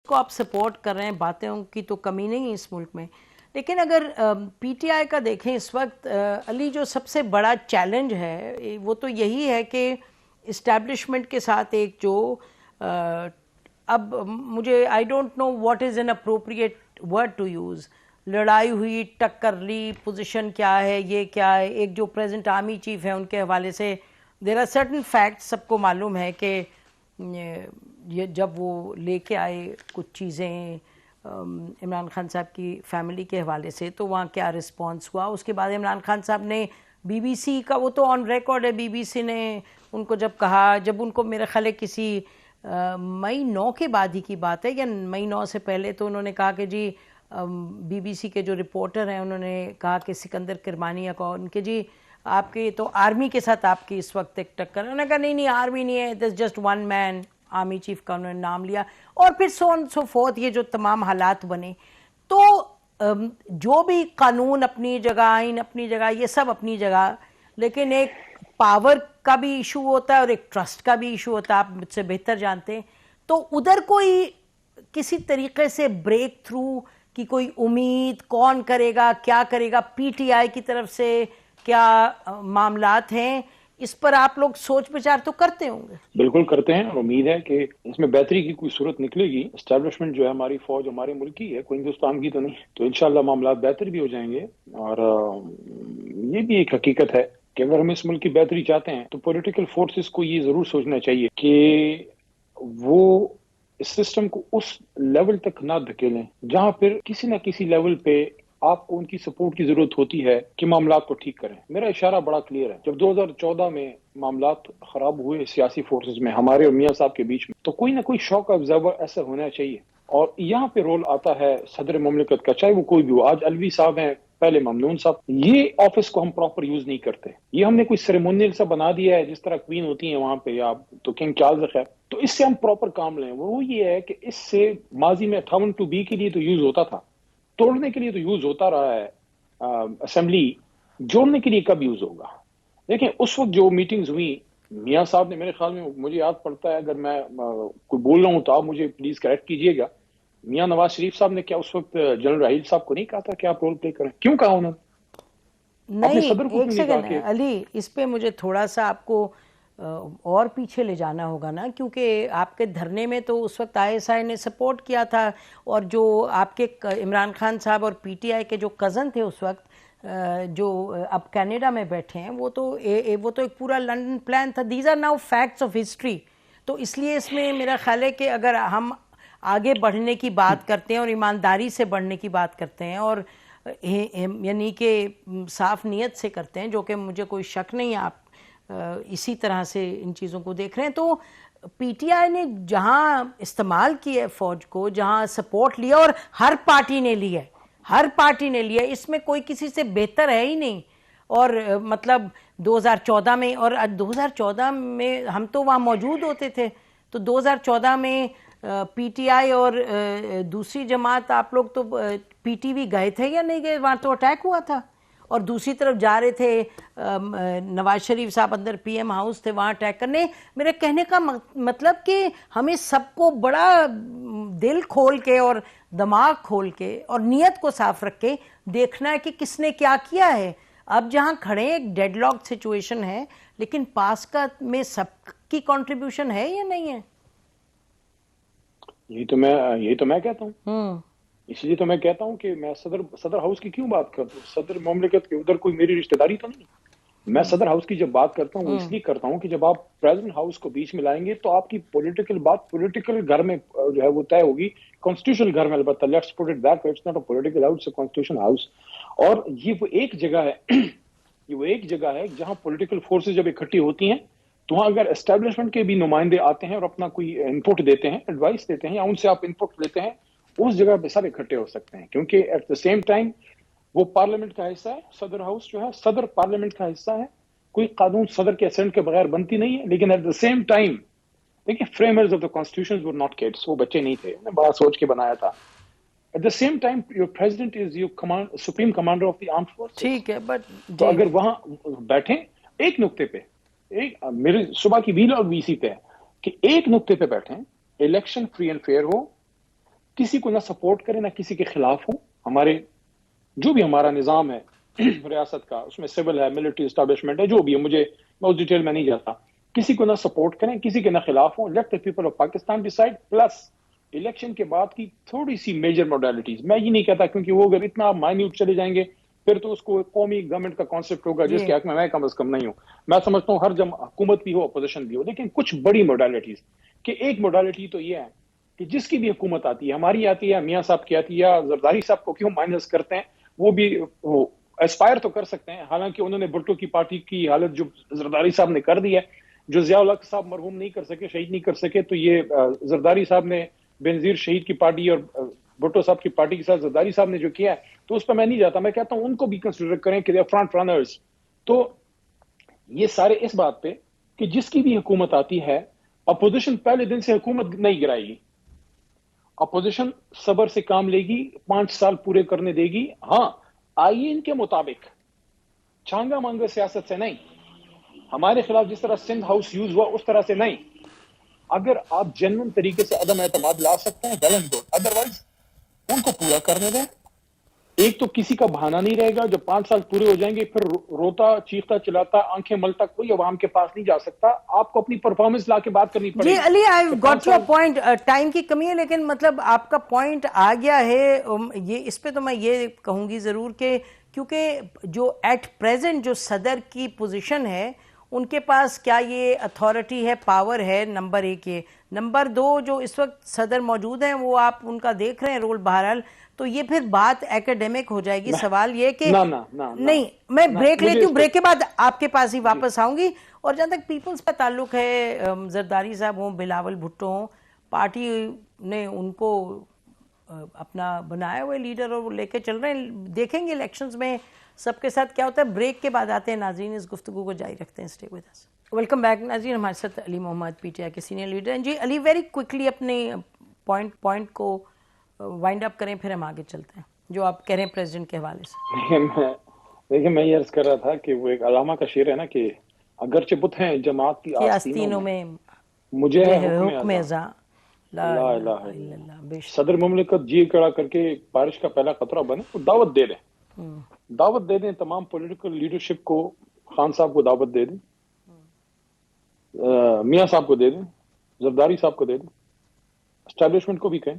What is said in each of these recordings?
کو آپ سپورٹ کر رہے ہیں, باتیں کی تو کمی نہیں ہے اس ملک میں, لیکن اگر پی ٹی آئی کا دیکھیں اس وقت علی جو سب سے بڑا چیلنج ہے وہ تو یہی ہے کہ اسٹیبلشمنٹ کے ساتھ ایک جو اب مجھے I don't know what is an appropriate word to use, لڑائی ہوئی, ٹکر لی, پوزیشن کیا ہے, یہ کیا ہے, ایک جو پریزنٹ آرمی چیف ہے ان کے حوالے سے دیر آر سرٹن فیکٹس, سب کو معلوم ہے کہ یہ جب وہ لے کے آئے کچھ چیزیں عمران خان صاحب کی فیملی کے حوالے سے تو وہاں کیا رسپانس ہوا. اس کے بعد عمران خان صاحب نے بی بی سی کا, وہ تو آن ریکارڈ ہے, بی بی سی نے ان کو جب کہا, جب ان کو میرے خیال ہے کسی مئی 9 کے بعد ہی کی بات ہے یا مئی 9 سے پہلے, تو انہوں نے کہا کہ جی بی بی سی کے جو رپورٹر ہیں انہوں نے کہا کہ سکندر کرمانیہ کو, ان کے جی آپ کے تو آرمی کے ساتھ آپ کی اس وقت ایک ٹکر, انہوں نے کہا نہیں آرمی نہیں ہے, this just one man, army chief کا انہوں نے نام لیا, اور پھر سو آن سو فورتھ یہ جو تمام حالات بنے. تو جو بھی قانون اپنی جگہ, آئین اپنی جگہ, یہ سب اپنی جگہ, لیکن ایک پاور کا بھی ایشو ہوتا ہے اور ایک ٹرسٹ کا بھی ایشو ہوتا ہے, آپ مجھ سے بہتر جانتے ہیں. تو ادھر کوئی کسی طریقے سے بریک تھرو کی کوئی امید کون کرے گا, کیا کرے گا, پی ٹی آئی کی طرف سے کیا معاملات ہیں, اس پر آپ لوگ سوچ بچار تو کرتے ہوں گے؟ بالکل کرتے ہیں, اور امید ہے کہ اس میں بہتری کی کوئی صورت نکلے گی. اسٹیبلشمنٹ جو ہے ہماری فوج ہمارے ملک کی ہے, کوئی ہندوستان کی تو نہیں, تو انشاءاللہ معاملات بہتر بھی ہو جائیں گے. اور یہ بھی ایک حقیقت ہے کہ اگر ہم اس ملک کی بہتری چاہتے ہیں تو پولیٹیکل فورسز کو یہ ضرور سوچنا چاہیے کہ وہ اس سسٹم کو اس لیول تک نہ دھکیلیں جہاں پھر کسی نہ کسی لیول پہ آپ کو ان کی سپورٹ کی ضرورت ہوتی ہے کہ معاملات کو ٹھیک کریں. میرا اشارہ بڑا کلیئر ہے, جب 2014 میں معاملات خراب ہوئے سیاسی فورسز میں ہمارے اور میاں صاحب کے بیچ میں, تو کوئی نہ کوئی شوک ابزرور ایسا ہونا چاہیے, اور یہاں پہ رول آتا ہے صدر مملکت کا, چاہے وہ کوئی بھی ہو. آج الوی صاحب ہیں, پہلے ممنون صاحب, یہ آفس کو ہم پراپر یوز نہیں کرتے, یہ ہم نے کوئی سیریمونیل سا بنا دیا ہے جس طرح کوئین ہوتی ہیں وہاں پہ, یا تو کنگ چارلز ہے, تو اس سے ہم پراپر کام لیں. وہ یہ ہے کہ اس سے ماضی میں 58(2)B کے لیے تو یوز ہوتا تھا, توڑنے کے لیے تو یوز ہوتا رہا ہے, اسمبلی جوڑنے کے لیے کب یوز ہوگا؟ دیکھیں اس وقت جو میٹنگز ہوئی, میاں صاحب نے, میرے خیال میں مجھے یاد پڑتا ہے, اگر میں کوئی بول رہا ہوں تو آپ مجھے پلیز کریکٹ کیجئے گا, میاں نواز شریف صاحب نے کیا اس وقت جنرل راحیل صاحب کو نہیں کہا تھا کہ آپ رول پلے کریں؟ کیوں کہا انہوں نے؟ اپنے نہیں, صدر کو ایک کیوں نہیں کہا سیکنڈ کہ علی, اس پہ مجھے تھوڑا سا آپ کو اور پیچھے لے جانا ہوگا نا, کیونکہ آپ کے دھرنے میں تو اس وقت آئی ایس آئی نے سپورٹ کیا تھا, اور جو آپ کے عمران خان صاحب اور پی ٹی آئی کے جو کزن تھے اس وقت جو اب کینیڈا میں بیٹھے ہیں, وہ تو ایک پورا لنڈن پلان تھا. These are now facts of history. تو اس لیے اس میں میرا خیال ہے کہ اگر ہم آگے بڑھنے کی بات کرتے ہیں اور ایمانداری سے بڑھنے کی بات کرتے ہیں, اور یعنی کہ صاف نیت سے کرتے ہیں, جو کہ مجھے کوئی شک نہیں آپ اسی طرح سے ان چیزوں کو دیکھ رہے ہیں, تو پی ٹی آئی نے جہاں استعمال کیا ہے فوج کو, جہاں سپورٹ لیا, اور ہر پارٹی نے لیا ہے, ہر پارٹی نے لیا, اس میں کوئی کسی سے بہتر ہے ہی نہیں. اور مطلب 2014 میں, اور 2014 میں ہم تو وہاں موجود ہوتے تھے, تو 2014 میں پی ٹی آئی اور دوسری جماعت, آپ لوگ تو پی ٹی وی گئے تھے یا نہیں گئے؟ وہاں تو اٹیک ہوا تھا, اور دوسری طرف جا رہے تھے نواز شریف صاحب اندر پی ایم ہاؤس تھے وہاں اٹیک کرنے. میرے کہنے کا مطلب کہ ہمیں سب کو بڑا دل کھول کے اور دماغ کھول کے اور نیت کو صاف رکھ کے دیکھنا ہے کہ کس نے کیا کیا ہے. اب جہاں کھڑے ایک ڈیڈ لاک سچویشن ہے, لیکن پاس کا میں سب کی کنٹریبیوشن ہے یا نہیں ہے؟ یہی تو میں کہتا ہوں, اس لیے تو میں کہتا ہوں کہ میں صدر ہاؤس کی کیوں بات کرتا ہوں. صدر مملکت کے ادھر کوئی میری رشتہ داری تو نہیں. میں صدر ہاؤس کی جب بات کرتا ہوں وہ اس لیے کرتا ہوں کہ جب آپ پریزیڈنٹ ہاؤس کو بیچ میں لائیں گے تو آپ کی پولیٹیکل بات پولیٹیکل گھر میں جو ہے وہ طے ہوگی, کانسٹیٹیوشنل گھر میں. البتہ let's put it that way, it's not a political house, a constitutional house. اور یہ وہ ایک جگہ ہے جہاں پولیٹیکل فورسز جب اکٹھی ہوتی ہیں تو وہاں اگر اسٹیبلشمنٹ کے بھی نمائندے آتے ہیں اور اپنا کوئی انپٹ دیتے ہیں, ایڈوائس دیتے ہیں, یا ان سے آپ انپٹ لیتے ہیں, اس جگہ پہ سب اکٹھے ہو سکتے ہیں. کیونکہ ایٹ دا سیم ٹائم وہ پارلیمنٹ کا حصہ ہے. صدر ہاؤس جو ہے صدر پارلیمنٹ کا حصہ ہے. کوئی قانون صدر کے اسینٹ کے بغیر بنتی نہیں ہے, لیکن ایٹ دا سیم ٹائم دیکھیں framers of the constitution were not kids, وہ بچے نہیں تھے, انہوں نے بڑا سوچ کے بنایا تھا. At the same time your president is your supreme commander of the armed forces. ٹھیک ہے, بٹ تو اگر وہاں بیٹھیں ایک نقطے پہ, میرے صبح کی ویل اور وی سی پہ ہے کہ ایک نقطے پہ بیٹھیں, الیکشن فری اینڈ فیئر ہو, کسی کو نہ سپورٹ کریں نہ کسی کے خلاف ہوں. ہمارے جو بھی ہمارا نظام ہے ریاست کا، اس میں سول ہے، ملٹری اسٹیبلشمنٹ ہے، جو بھی ہے، میں اس ڈیٹیل میں نہیں جاتا. کسی کو نہ سپورٹ کریں، کسی کے نہ خلاف ہوں. Let the people of Pakistan decide. Plus election کے بعد کی تھوڑی سی میجر موڈیلٹیز، میں یہ نہیں کہتا کیونکہ وہ اگر اتنا مائنیوٹ چلے جائیں گے پھر تو اس کو قومی گورنمنٹ کا کانسیپٹ ہوگا جس کے حق میں کم از کم نہیں ہوں. میں سمجھتا ہوں ہر جب حکومت بھی ہو اپوزیشن بھی ہو، لیکن کچھ بڑی موڈیلٹیز، کہ ایک موڈیلٹی تو یہ ہے کہ جس کی بھی حکومت آتی ہے، ہماری آتی ہے، میاں صاحب کی آتی ہے، یا زرداری صاحب کو کیوں مائنس کرتے ہیں، وہ بھی اسپائر تو کر سکتے ہیں. حالانکہ انہوں نے بھٹو کی پارٹی کی حالت جو زرداری صاحب نے کر دی ہے، جو ضیاء الحق صاحب مرحوم نہیں کر سکے، شہید نہیں کر سکے، تو یہ زرداری صاحب نے بنظیر شہید کی پارٹی اور بھٹو صاحب کی پارٹی کے ساتھ زرداری صاحب نے جو کیا ہے، تو اس پہ میں نہیں جاتا. میں کہتا ہوں ان کو بھی کنسیڈر کریں کہ دے آر فرنٹ رنرز. تو یہ سارے اس بات پہ کہ جس کی بھی حکومت آتی ہے، اپوزیشن پہلے دن سے حکومت نہیں گرائے گی. اپوزیشن صبر سے کام لے گی، 5 سال پورے کرنے دے گی. ہاں، آئین کے مطابق، چھانگا مانگا سیاست سے نہیں. ہمارے خلاف جس طرح سندھ ہاؤس یوز ہوا اس طرح سے نہیں. اگر آپ جنون طریقے سے عدم اعتماد لا سکتے ہیں، ویل اینڈ گڈ. ادروائز ان کو پورا کرنے دیں. ایک تو کسی کا بہانہ نہیں رہے گا. جب 5 سال پورے ہو جائیں گے پھر روتا چیختا چلاتا آنکھیں ملتا کوئی عوام کے پاس نہیں جا سکتا. آپ کو اپنی پرفارمنس لا کے بات کرنی پڑے جی گی. Ali, I got your point. Time کی کمی ہے لیکن مطلب آپ کا پوائنٹ آ گیا ہے. یہ اس پہ تو میں یہ کہوں گی ضرور کہ کیونکہ جو ایٹ پریزنٹ جو صدر کی پوزیشن ہے، ان کے پاس کیا یہ اتھارٹی ہے، پاور ہے، نمبر 1 یہ. نمبر 2، جو اس وقت صدر موجود ہیں وہ آپ ان کا دیکھ رہے ہیں رول. بہرحال تو یہ پھر بات ایکیڈیمک ہو جائے گی. سوال یہ کہ نہیں، میں بریک لیتی ہوں، بریک کے بعد آپ کے پاس ہی واپس آؤں گی. اور جہاں تک پیپلز کا تعلق ہے، زرداری صاحب ہوں، بلاول بھٹو ہوں، پارٹی نے ان کو اپنا بنایا ہوئے لیڈر اور وہ لے کے چل رہے ہیں. دیکھیں گے الیکشنز میں سب کے ساتھ کیا ہوتا ہے. بریک کے بعد آتے ہیں ناظرین، اس گفتگو کو جاری رکھتے ہیں. Stay with us. Welcome back ناظرین. ہمارے ساتھ علی محمد، پی ٹی آئی کے سینئر لیڈر ہیں. جی علی، ویری کوئکلی اپنے پوائنٹ کو وائنڈ اپ کریں، پھر ہم آگے چلتے ہیں جو آپ کہہ رہے ہیں پریزیڈنٹ کے حوالے سے. دیکھیں، میں یہ عرض کر رہا تھا کہ وہ ایک علامہ کا شعر ہے نا کہ اگرچہ بت ہیں جماعت کی آستینوں میں، مجھے ہے حکم ازاں، لا الہ الا اللہ. صدر مملکت جی کڑا کر کے بارش کا پہلا قطرہ بنے، وہ دعوت دے دیں. دعوت دے دیں تمام پولیٹیکل لیڈرشپ کو. خان صاحب کو دعوت دے دیں، میاں صاحب کو دے دیں، زرداری صاحب کو دے دیں، اسٹیبلشمنٹ کو بھی کہیں،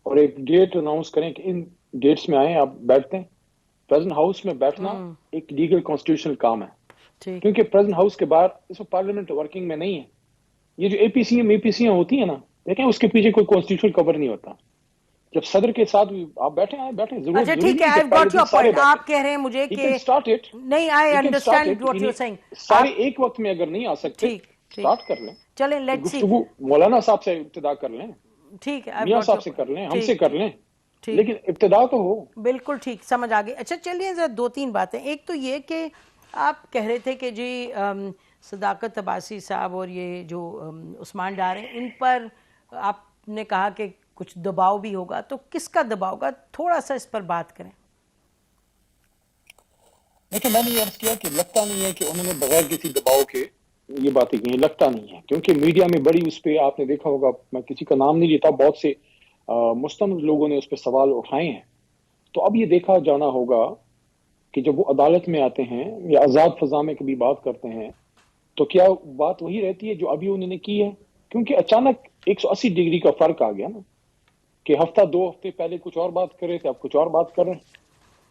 اور ایک ڈیٹ اناؤنس کریں کہ ان ڈیٹس میں آئیں. آپ بیٹھتے ہیں. پریزیڈنٹ ہاؤس میں بیٹھنا ایک لیگل کانسٹیٹیوشنل کام ہے، کیونکہ پریزیڈنٹ ہاؤس کے بعد اس میں پارلیمنٹ ورکنگ میں نہیں ہے. یہ جو اے پی سی ہوتی ہیں نا، دیکھیں اس کے پیچھے کوئی کانسٹیٹیوشنل کور نہیں ہوتا. جب صدر کے ساتھ آپ بیٹھے ہیں، بیٹھیں. اچھا ٹھیک ہے، I've got your point. آپ کہہ رہے ہیں مجھے کہ نہیں، I understand what you're saying. سارے ایک وقت میں اگر نہیں آ سکتے، سٹارٹ کر لیں. چلیں لیٹس سی. گفتگو مولانا صاحب سے ابتدا کر لیں، ٹھیک ہے، میاں صاحب سے کر لیں، ہم سے کر لیں، لیکن ابتدا تو ہو. بالکل ٹھیک، سمجھ آگے. اچھا چلیے ذرا 2-3 باتیں. ایک تو یہ کہ آپ کہہ رہے تھے کہ جی صداقت عباسی صاحب اور یہ جو عثمان ڈار ہیں، ان پر آپ نے کہا کہ کچھ دباؤ بھی ہوگا. تو کس کا دباؤ ہوگا؟ تھوڑا سا اس پر بات کریں. دیکھیں، میں نے یہ عرض کیا کہ لگتا نہیں ہے کہ انہوں نے بغیر کسی دباؤ کے یہ باتیں کی ہیں. لگتا نہیں ہے، کیونکہ میڈیا میں بڑی اس پہ آپ نے دیکھا ہوگا، میں کسی کا نام نہیں لیتا، بہت سے مستند لوگوں نے اس پہ سوال اٹھائے ہیں. تو اب یہ دیکھا جانا ہوگا کہ جب وہ عدالت میں آتے ہیں یا آزاد فضا میں کبھی بات کرتے ہیں تو کیا بات وہی رہتی ہے جو ابھی انہوں نے کی ہے. کیونکہ اچانک 180 ڈگری کا فرق آ گیا نا، کہ ہفتہ 2 ہفتے پہلے کچھ اور بات کر رہے تھے، اب کچھ اور بات کر رہے ہیں.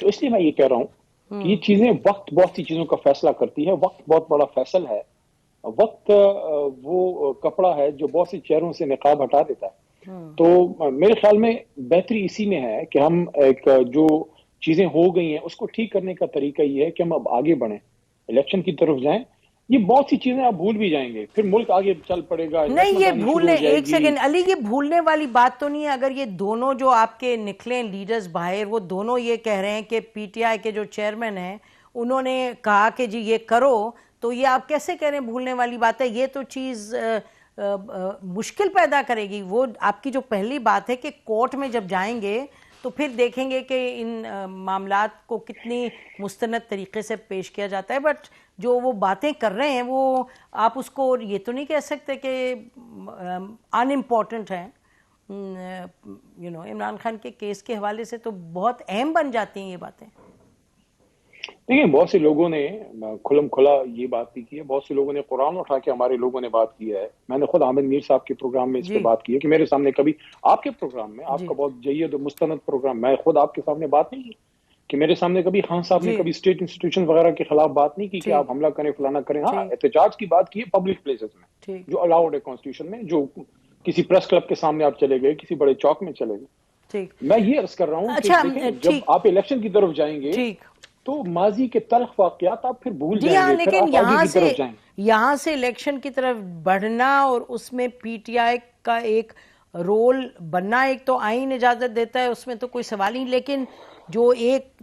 تو اس لیے میں یہ کہہ رہا ہوں کہ یہ چیزیں وقت بہت سی چیزوں کا فیصلہ کرتی ہے. وقت بہت بڑا فیصل ہے. وقت وہ کپڑا ہے جو بہت سی چہروں سے نقاب ہٹا دیتا ہے. تو میرے خیال میں بہتری اسی میں ہے کہ ہم ایک جو چیزیں ہو گئی ہیں اس کو ٹھیک کرنے کا طریقہ یہ ہے کہ ہم اب آگے بڑھیں، الیکشن کی طرف جائیں. یہ بہت سی چیزیں آپ بھول بھی جائیں گے، پھر ملک آگے چل پڑے گا. نہیں، یہ بھولنے، ایک سیکنڈ علی، یہ بھولنے والی بات تو نہیں ہے. اگر یہ دونوں جو آپ کے نکلے لیڈرز باہر، وہ دونوں یہ کہہ رہے ہیں کہ پی ٹی آئی کے جو چیئرمین ہیں انہوں نے کہا کہ جی یہ کرو، تو یہ آپ کیسے کہہ رہے ہیں بھولنے والی بات ہے؟ یہ تو چیز مشکل پیدا کرے گی. وہ آپ کی جو پہلی بات ہے کہ کورٹ میں جب جائیں گے تو پھر دیکھیں گے کہ ان معاملات کو کتنی مستند طریقے سے پیش کیا جاتا ہے. بٹ جو وہ باتیں کر رہے ہیں وہ آپ اس کو یہ تو نہیں کہہ سکتے کہ ان امپورٹنٹ ہیں. عمران خان کے کیس کے حوالے سے تو بہت اہم بن جاتی ہیں یہ باتیں. دیکھیں بہت سے لوگوں نے کھلم کھلا یہ بات بھی کی ہے، بہت سے لوگوں نے قرآن اٹھا کے ہمارے لوگوں نے بات کیا ہے. میں نے خود حامد میر صاحب کے پروگرام میں اس پہ بات کی ہے کہ میرے سامنے کبھی آپ کے پروگرام میں، آپ کا بہت جید و مستند پروگرام، میں خود آپ کے سامنے بات نہیں کی کہ میرے سامنے کبھی خان صاحب نے کبھی اسٹیٹ انسٹیٹیوشن وغیرہ کے خلاف بات نہیں کی کہ آپ حملہ کریں فلانا کریں. ہاں احتجاج کی بات کی ہے پبلک پلیسز میں جو الاؤڈ ہے کانسٹیٹیوشن میں، جو کسی پریس کلب کے سامنے آپ چلے گئے، کسی بڑے چوک میں چلے گئے. میں یہ عرض کر رہا ہوں کہ دیکھیں جب آپ الیکشن کی طرف جائیں گے تو ماضی کے تلخ واقعات آپ پھر بھول جائیں گے، پھر آپ آگے کی طرف جائیں. یہاں سے الیکشن کی طرف بڑھنا اور اس میں پی ٹی آئی کا ایک رول بننا، ایک تو آئین اجازت دیتا ہے، اس میں تو کوئی سوال نہیں، لیکن جو ایک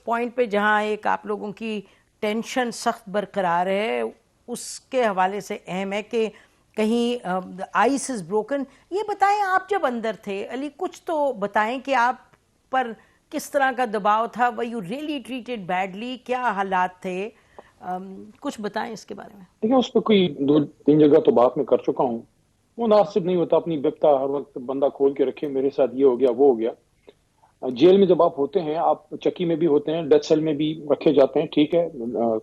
پوائنٹ پہ جہاں ایک آپ لوگوں کی ٹینشن سخت برقرار ہے، اس کے حوالے سے اہم ہے کہ کہیں آئس از بروکن. یہ بتائیں آپ جب اندر تھے علی، کچھ تو بتائیں کہ آپ پر کس طرح کا دباؤ تھا؟ were you really treated badly؟ کیا حالات تھے؟ کچھ بتائیں اس کے بارے میں. دیکھیں اس پہ کوئی 2-3 جگہ تو بات میں کر چکا ہوں. مناسب نہیں ہوتا اپنی بپتا ہر وقت بندہ کھول کے رکھے، میرے ساتھ یہ ہو گیا وہ ہو گیا. جیل میں جب آپ ہوتے ہیں، آپ چکی میں بھی ہوتے ہیں، ڈیتھ سیل میں بھی رکھے جاتے ہیں، ٹھیک ہے.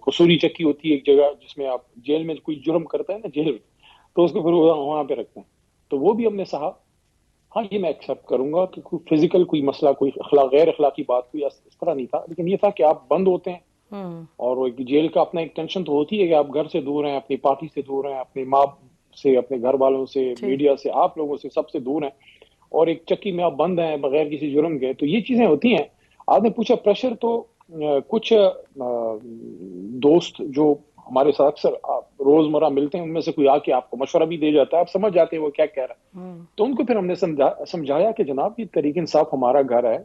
قصوری چکی ہوتی ہے ایک جگہ جس میں آپ جیل میں کوئی جرم کرتا ہے نا جیل میں، تو اس کو پھر وہاں پہ رکھتے ہیں. تو وہ بھی ہم نے سہا. ہاں یہ میں ایکسیپٹ کروں گا کہ کوئی فزیکل کوئی مسئلہ، کوئی غیر اخلاقی بات کوئی اس طرح نہیں تھا، لیکن یہ تھا کہ آپ بند ہوتے ہیں اور جیل کا اپنا ایک ٹینشن تو ہوتی ہے کہ آپ گھر سے دور ہیں، اپنی پارٹی سے دور ہیں، اپنی ماں سے، اپنے گھر والوں سے، میڈیا سے، آپ لوگوں سے، سب سے دور ہیں، اور ایک چکی میں آپ بند ہیں بغیر کسی جرم کے. تو یہ چیزیں ہوتی ہیں. آپ نے پوچھا پریشر، تو کچھ دوست جو ہمارے ساتھ اکثر روزمرہ ملتے ہیں، ان میں سے کوئی آ کے آپ کو مشورہ بھی دے جاتا ہے، آپ سمجھ جاتے ہیں وہ کیا کہہ رہا ہے. تو ان کو پھر ہم نے سمجھایا کہ جناب یہ تحریک انصاف ہمارا گھر ہے،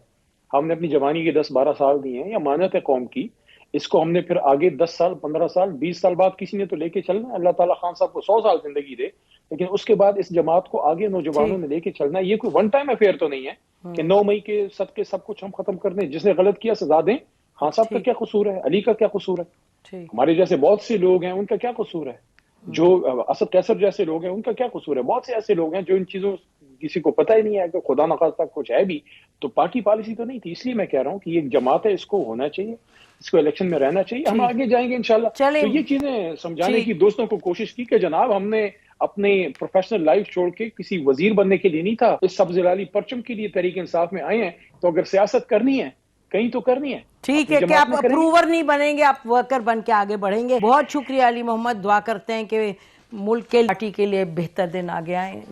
ہم نے اپنی جوانی کے 10-12 سال دیے ہیں، یا امانت ہے قوم کی، اس کو ہم نے پھر آگے 10 سال 15 سال 20 سال بعد کسی نے تو لے کے چلنا ہے. اللہ تعالیٰ خان صاحب کو 100 سال زندگی دے، لیکن اس کے بعد اس جماعت کو آگے نوجوانوں نے لے کے چلنا ہے. یہ کوئی ون ٹائم افیئر تو نہیں ہے کہ 9 مئی کے صدقے سب کچھ ہم ختم کر دیں. جس نے غلط کیا سزا دیں. خان صاحب کا کیا قصور ہے؟ علی کا کیا قصور ہے؟ ہمارے جیسے بہت سے لوگ ہیں، ان کا کیا قصور ہے؟ جو اسد کیسر جیسے لوگ ہیں، ان کا کیا قصور ہے؟ بہت سے ایسے لوگ ہیں جو ان چیزوں کسی کو پتہ ہی نہیں ہے کہ خدا نخواستہ کچھ ہے بھی تو پارٹی پالیسی تو نہیں تھی. اس لیے میں کہہ رہا ہوں کہ یہ ایک جماعت ہے، اس کو ہونا چاہیے، اس کو الیکشن میں رہنا چاہیے. ہم آگے جائیں گے انشاءاللہ. تو یہ چیزیں سمجھانے کی دوستوں کو کوشش کی کہ جناب ہم نے اپنے پروفیشنل لائف چھوڑ کے کسی وزیر بننے کے لیے نہیں تھا، اس سبز لالی پرچم کے لیے تحریک انصاف میں آئے ہیں. تو اگر سیاست کرنی ہے کہیں تو کرنی ہے. ٹھیک ہے کہ آپ اپروور نہیں بنیں گے، آپ ورکر بن کے آگے بڑھیں گے. بہت شکریہ علی محمد. دعا کرتے ہیں کہ ملک کے پارٹی کے لیے بہتر دن آگے آئیں.